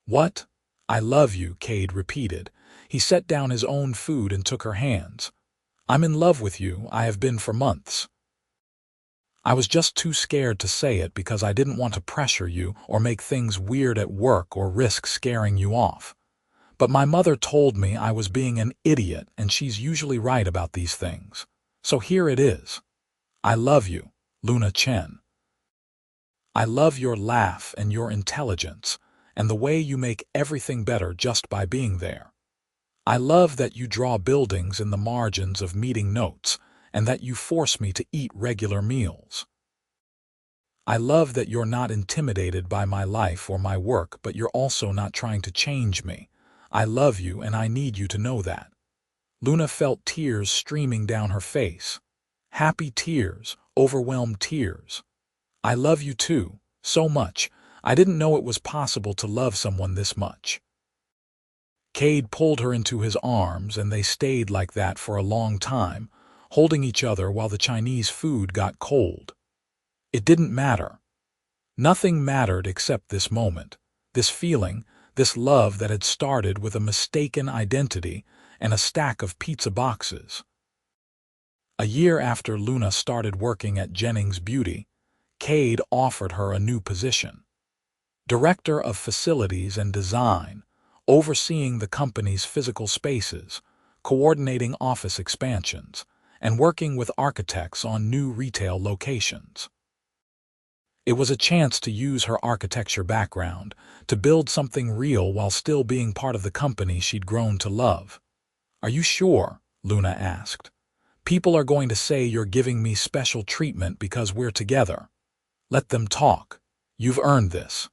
"What?" "I love you," Kade repeated. He set down his own food and took her hands. "I'm in love with you. I have been for months. I was just too scared to say it because I didn't want to pressure you or make things weird at work or risk scaring you off. But my mother told me I was being an idiot, and she's usually right about these things. So here it is. I love you, Luna Chen. I love your laugh and your intelligence, and the way you make everything better just by being there. I love that you draw buildings in the margins of meeting notes, and that you force me to eat regular meals. I love that you're not intimidated by my life or my work, but you're also not trying to change me. I love you, and I need you to know that." Luna felt tears streaming down her face. Happy tears, overwhelmed tears. "I love you too, so much. I didn't know it was possible to love someone this much." Kade pulled her into his arms, and they stayed like that for a long time, holding each other while the Chinese food got cold. It didn't matter. Nothing mattered except this moment, this feeling, this love that had started with a mistaken identity and a stack of pizza boxes. A year after Luna started working at Jennings Beauty, Kade offered her a new position. Director of Facilities and Design, overseeing the company's physical spaces, coordinating office expansions, and working with architects on new retail locations. It was a chance to use her architecture background to build something real while still being part of the company she'd grown to love. "Are you sure?" Luna asked. "People are going to say you're giving me special treatment because we're together." "Let them talk. You've earned this.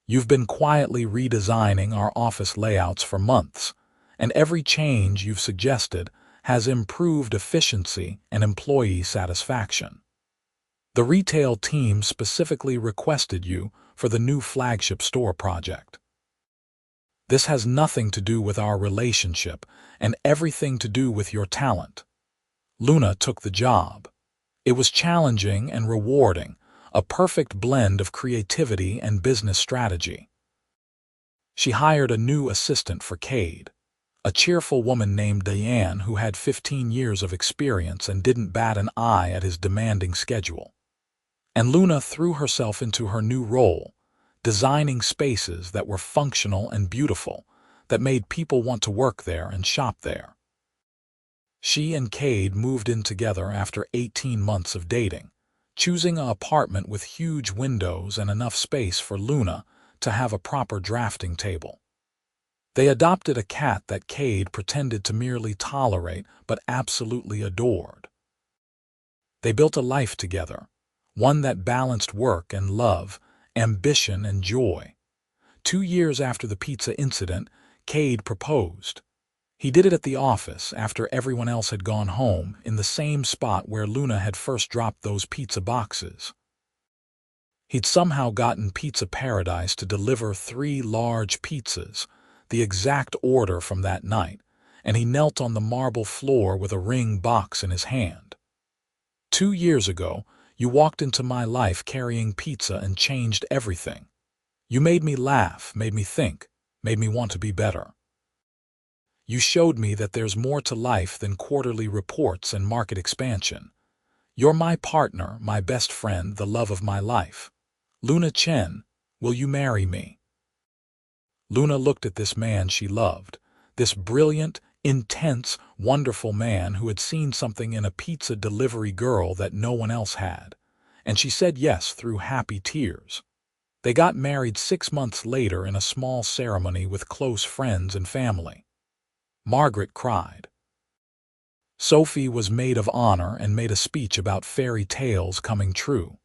You've been quietly redesigning our office layouts for months, and every change you've suggested has improved efficiency and employee satisfaction. The retail team specifically requested you for the new flagship store project. This has nothing to do with our relationship and everything to do with your talent." Luna took the job. It was challenging and rewarding, a perfect blend of creativity and business strategy. She hired a new assistant for Kade, a cheerful woman named Diane who had 15 years of experience and didn't bat an eye at his demanding schedule. And Luna threw herself into her new role, designing spaces that were functional and beautiful, that made people want to work there and shop there. She and Kade moved in together after 18 months of dating, choosing an apartment with huge windows and enough space for Luna to have a proper drafting table. They adopted a cat that Kade pretended to merely tolerate but absolutely adored. They built a life together, one that balanced work and love, ambition and joy. 2 years after the pizza incident, Kade proposed. He did it at the office after everyone else had gone home, in the same spot where Luna had first dropped those pizza boxes. He'd somehow gotten Pizza Paradise to deliver 3 large pizzas, the exact order from that night, and he knelt on the marble floor with a ring box in his hand. 2 years ago, you walked into my life carrying pizza and changed everything. You made me laugh, made me think, made me want to be better. You showed me that there's more to life than quarterly reports and market expansion. You're my partner, my best friend, the love of my life. Luna Chen, will you marry me?" Luna looked at this man she loved, this brilliant, intense, wonderful man who had seen something in a pizza delivery girl that no one else had, and she said yes through happy tears. They got married 6 months later in a small ceremony with close friends and family. Margaret cried. Sophie was maid of honor and made a speech about fairy tales coming true.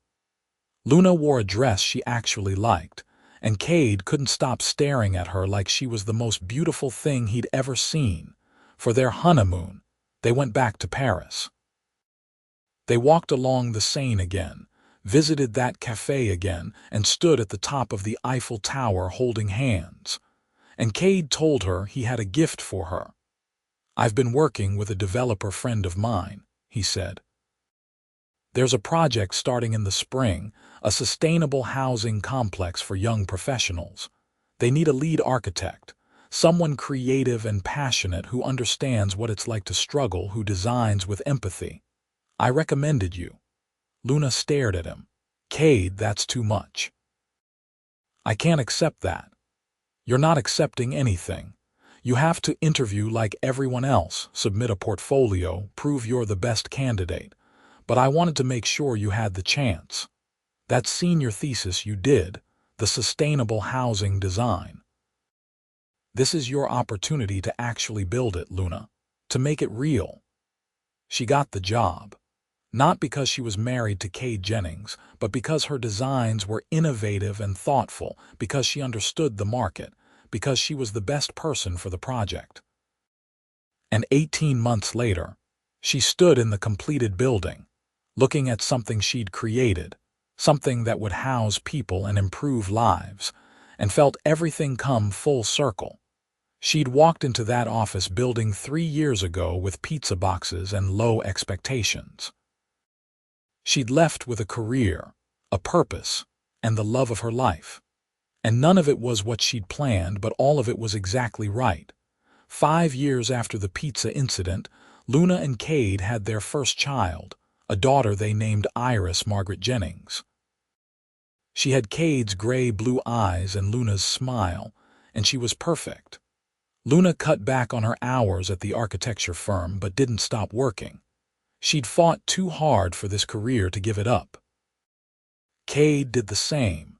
Luna wore a dress she actually liked, and Kade couldn't stop staring at her like she was the most beautiful thing he'd ever seen. For their honeymoon, they went back to Paris. They walked along the Seine again, visited that cafe again, and stood at the top of the Eiffel Tower holding hands. and Kade told her he had a gift for her. "I've been working with a developer friend of mine," he said. "There's a project starting in the spring, a sustainable housing complex for young professionals. They need a lead architect, someone creative and passionate who understands what it's like to struggle, who designs with empathy. I recommended you." Luna stared at him. "Kade, that's too much. I can't accept that." "You're not accepting anything. You have to interview like everyone else, submit a portfolio, prove you're the best candidate. But I wanted to make sure you had the chance. That senior thesis you did, the sustainable housing design. This is your opportunity to actually build it, Luna, to make it real." She got the job. Not because she was married to Kade Jennings, but because her designs were innovative and thoughtful, because she understood the market, because she was the best person for the project. And 18 months later, she stood in the completed building, looking at something she'd created, something that would house people and improve lives, and felt everything come full circle. She'd walked into that office building 3 years ago with pizza boxes and low expectations. She'd left with a career, a purpose, and the love of her life. And none of it was what she'd planned, but all of it was exactly right. 5 years after the pizza incident, Luna and Kade had their first child, a daughter they named Iris Margaret Jennings. She had Kade's gray-blue eyes and Luna's smile, and she was perfect. Luna cut back on her hours at the architecture firm but didn't stop working. She'd fought too hard for this career to give it up. Kade did the same,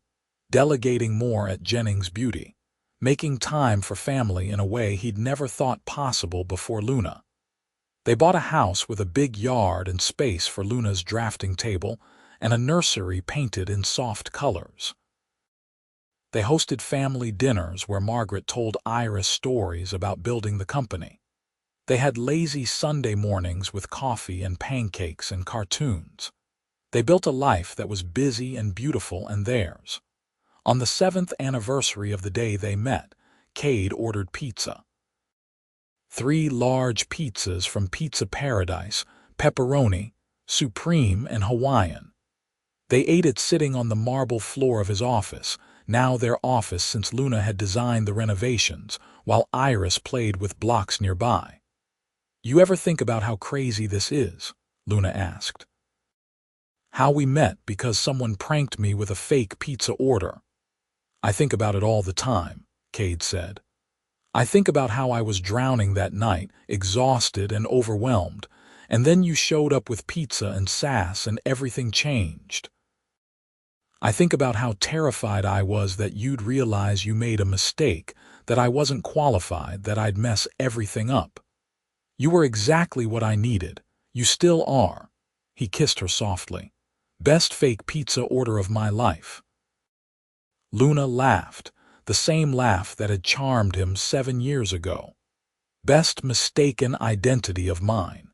delegating more at Jennings Beauty, making time for family in a way he'd never thought possible before Luna. They bought a house with a big yard and space for Luna's drafting table and a nursery painted in soft colors. They hosted family dinners where Margaret told Iris stories about building the company. They had lazy Sunday mornings with coffee and pancakes and cartoons. They built a life that was busy and beautiful and theirs. On the 7th anniversary of the day they met, Kade ordered pizza. 3 large pizzas from Pizza Paradise, pepperoni, supreme, and Hawaiian. They ate it sitting on the marble floor of his office, now their office since Luna had designed the renovations, while Iris played with blocks nearby. "You ever think about how crazy this is?" Luna asked. "How we met because someone pranked me with a fake pizza order." "I think about it all the time," Kade said. "I think about how I was drowning that night, exhausted and overwhelmed, and then you showed up with pizza and sass and everything changed. I think about how terrified I was that you'd realize you made a mistake, that I wasn't qualified, that I'd mess everything up. You were exactly what I needed. You still are." He kissed her softly. "Best fake pizza order of my life." Luna laughed, the same laugh that had charmed him 7 years ago. "Best mistaken identity of mine."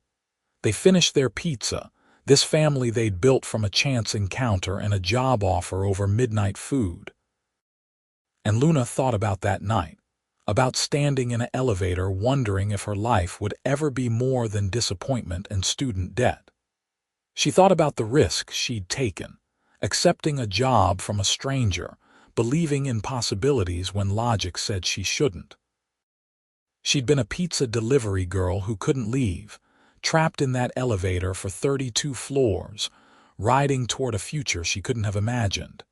They finished their pizza, this family they'd built from a chance encounter and a job offer over midnight food. And Luna thought about that night, about standing in an elevator wondering if her life would ever be more than disappointment and student debt. She thought about the risk she'd taken, accepting a job from a stranger, believing in possibilities when logic said she shouldn't. She'd been a pizza delivery girl who couldn't leave, trapped in that elevator for 32 floors, riding toward a future she couldn't have imagined.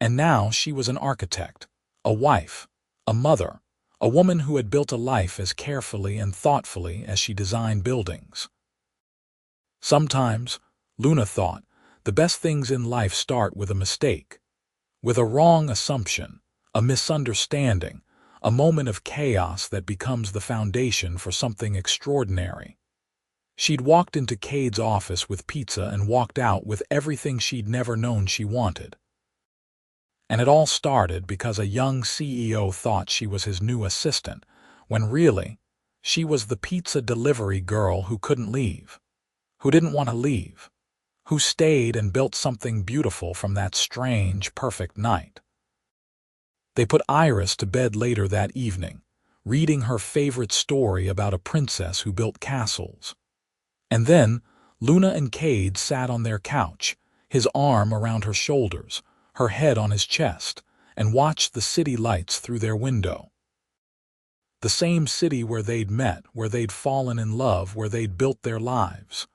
And now she was an architect, a wife, a mother, a woman who had built a life as carefully and thoughtfully as she designed buildings. Sometimes, Luna thought, the best things in life start with a mistake, with a wrong assumption, a misunderstanding, a moment of chaos that becomes the foundation for something extraordinary. She'd walked into Kade's office with pizza and walked out with everything she'd never known she wanted. And it all started because a young CEO thought she was his new assistant, when really, she was the pizza delivery girl who couldn't leave, who didn't want to leave, who stayed and built something beautiful from that strange, perfect night. They put Iris to bed later that evening, reading her favorite story about a princess who built castles. And then Luna and Kade sat on their couch, his arm around her shoulders, her head on his chest, and watched the city lights through their window. The same city where they'd met, where they'd fallen in love, where they'd built their lives.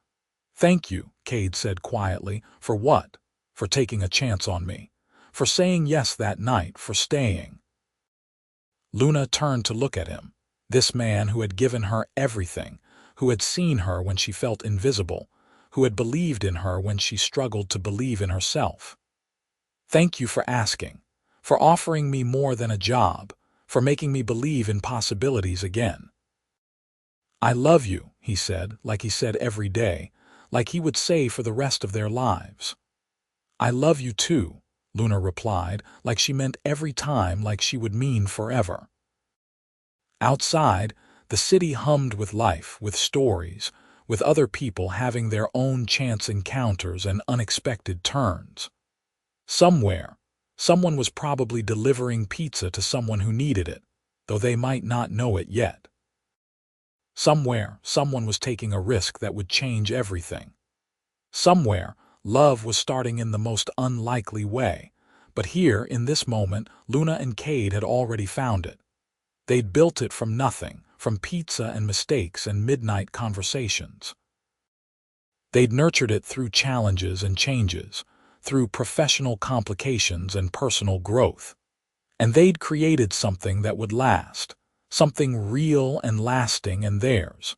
"Thank you," Kade said quietly. "For what?" "For taking a chance on me. For saying yes that night, for staying." Luna turned to look at him, this man who had given her everything, who had seen her when she felt invisible, who had believed in her when she struggled to believe in herself. "Thank you for asking, for offering me more than a job, for making me believe in possibilities again." "I love you," he said, like he said every day, like he would say for the rest of their lives. "I love you too," Luna replied, like she meant every time, like she would mean forever. Outside, the city hummed with life, with stories, with other people having their own chance encounters and unexpected turns. Somewhere, someone was probably delivering pizza to someone who needed it, though they might not know it yet. Somewhere, someone was taking a risk that would change everything. Somewhere, love was starting in the most unlikely way, but here, in this moment, Luna and Kade had already found it. They'd built it from nothing, from pizza and mistakes and midnight conversations. They'd nurtured it through challenges and changes, through professional complications and personal growth. And they'd created something that would last, something real and lasting and theirs.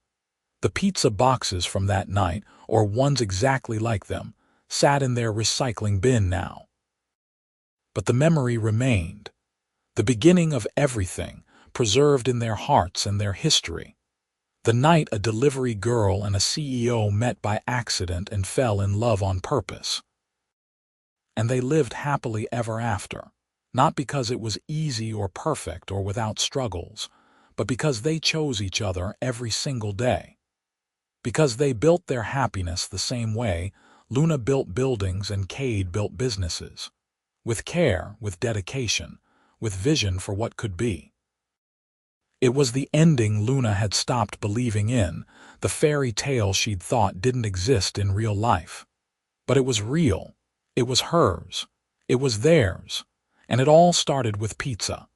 The pizza boxes from that night, or ones exactly like them, sat in their recycling bin now. But the memory remained, the beginning of everything, preserved in their hearts and their history. The night a delivery girl and a CEO met by accident and fell in love on purpose. And they lived happily ever after, not because it was easy or perfect or without struggles, but because they chose each other every single day. Because they built their happiness the same way Luna built buildings and Kade built businesses, with care, with dedication, with vision for what could be. It was the ending Luna had stopped believing in, the fairy tale she'd thought didn't exist in real life. But it was real. It was hers. It was theirs. And it all started with pizza.